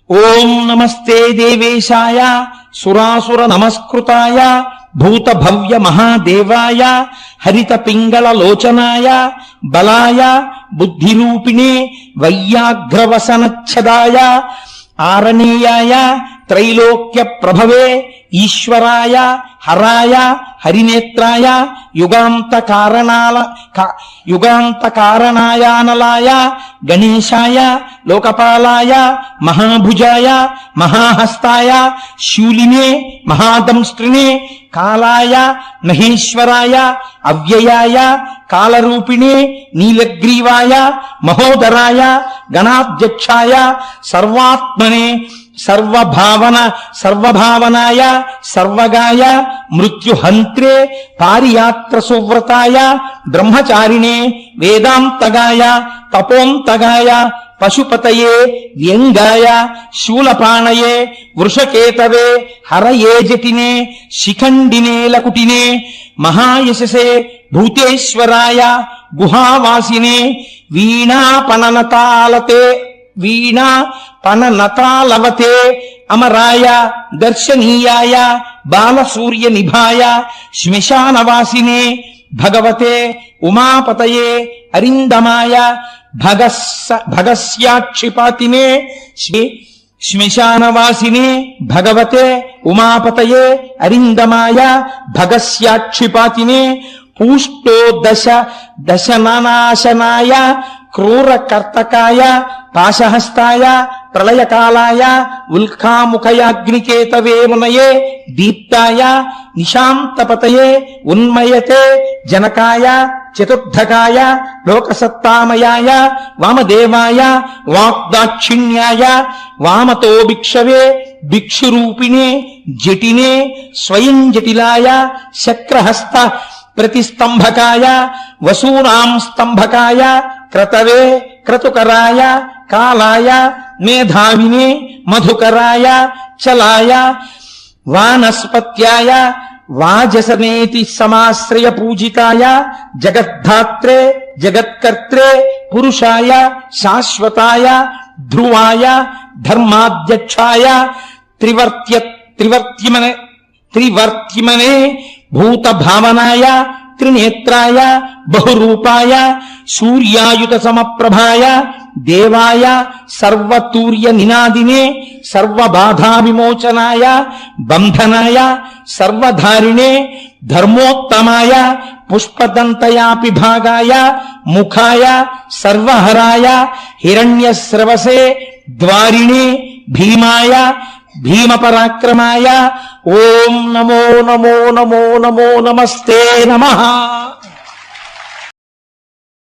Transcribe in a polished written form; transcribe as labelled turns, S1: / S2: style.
S1: ఓం నమస్తే దేవేశాయ సురాసుర నమస్కృతాయ భూత భవ్య మహాదేవాయ హరిత పింగళ లోచనాయ బలాయ బుద్ధిరూపిణే వైయాఘ్రవసనచ్ఛదాయ ఆరణీయాయ త్రైలోక్య ప్రభవే ఈశ్వరాయ హరాయ హరినేత్రాయ యుగాంతకారణాయానలాయ గణేశాయ లోకపాలాయ మహాభుజాయ మహాహస్తాయ శూలినే మహాదంస్త్రినే కాలాయ మహేశ్వరాయ అవ్యయాయ కాలరూపిణే నీలగ్రీవాయ మహోదరాయ గణాధ్యక్షాయ సర్వాత్మనే సర్వభావనాయ సర్వగాయ మృత్యుహంత్రే పారియాత్ర సువ్రతాయ బ్రహ్మచారిణే వేదాంతగాయ తపోంతగాయ పశుపతయే వ్యంగాయ శూలపాణయే వృషకేతవే హరయే జటినే శిఖండినే లకుటినే మహాయశసే భూతేశ్వరాయ గుహావాసినే వీణాపననతాలవతే అమరాయ దర్శనీయాయ బాలసూర్య నిభాయ శ్మశానవాసినే భగవతే ఉమాపతయే అరిందమాయ భగస్యాక్షిపాతినే శ్మశానవాసినే భగవతే ఉమాపతయే అరిందమాయ భగస్యాక్షిపాతినే పూష్టో దశనాశనాయ క్రూరకర్తకాయ పాశహస్తాయ ప్రళయకాలాయ ఉల్కాముఖయాగ్నికేతవే మునయే దీప్తాయ నిశాంతపతయే ఉన్మయతే జనకాయ చతుర్థకాయ లోకసత్తామయాయ వామదేవాయ వాగ్దాక్షిణ్యాయ వామతో భిక్షవే భిక్షురూపిణే జటినే స్వయం జటిలాయ శక్రహస్త ప్రతిస్తంభకాయ వసూనాం స్తంభకాయ క్రతవే క్రతుకరాయ కాలాయ మేధావినే మధుకరాయ చలాయ వానస్పత్యాయ వాజసనేతి సమాశ్రయ పూజితాయ జగద్ధాత్రే జగత్కర్త్రే పురుషాయ శాశ్వతాయ ధ్రువాయ ధర్మాధ్యక్షాయ త్రివర్త్యమనే భూత భావనాయ త్రినేత్రాయ బహురూపాయ సూర్యాయుత సమప్రభాయ దేవాయ సర్వతూర్య నినాదినే సర్వబాధా విమోచనాయ బంధనాయ సర్వధారిణే ధర్మోత్తమాయ పుష్పదంతయాపి భాగాయ ముఖాయ సర్వహరాయ హిరణ్యస్రవసే ద్వారిణే భీమాయ భీమపరాక్రమాయ ఓం నమో నమో నమో నమో నమస్తే నమః.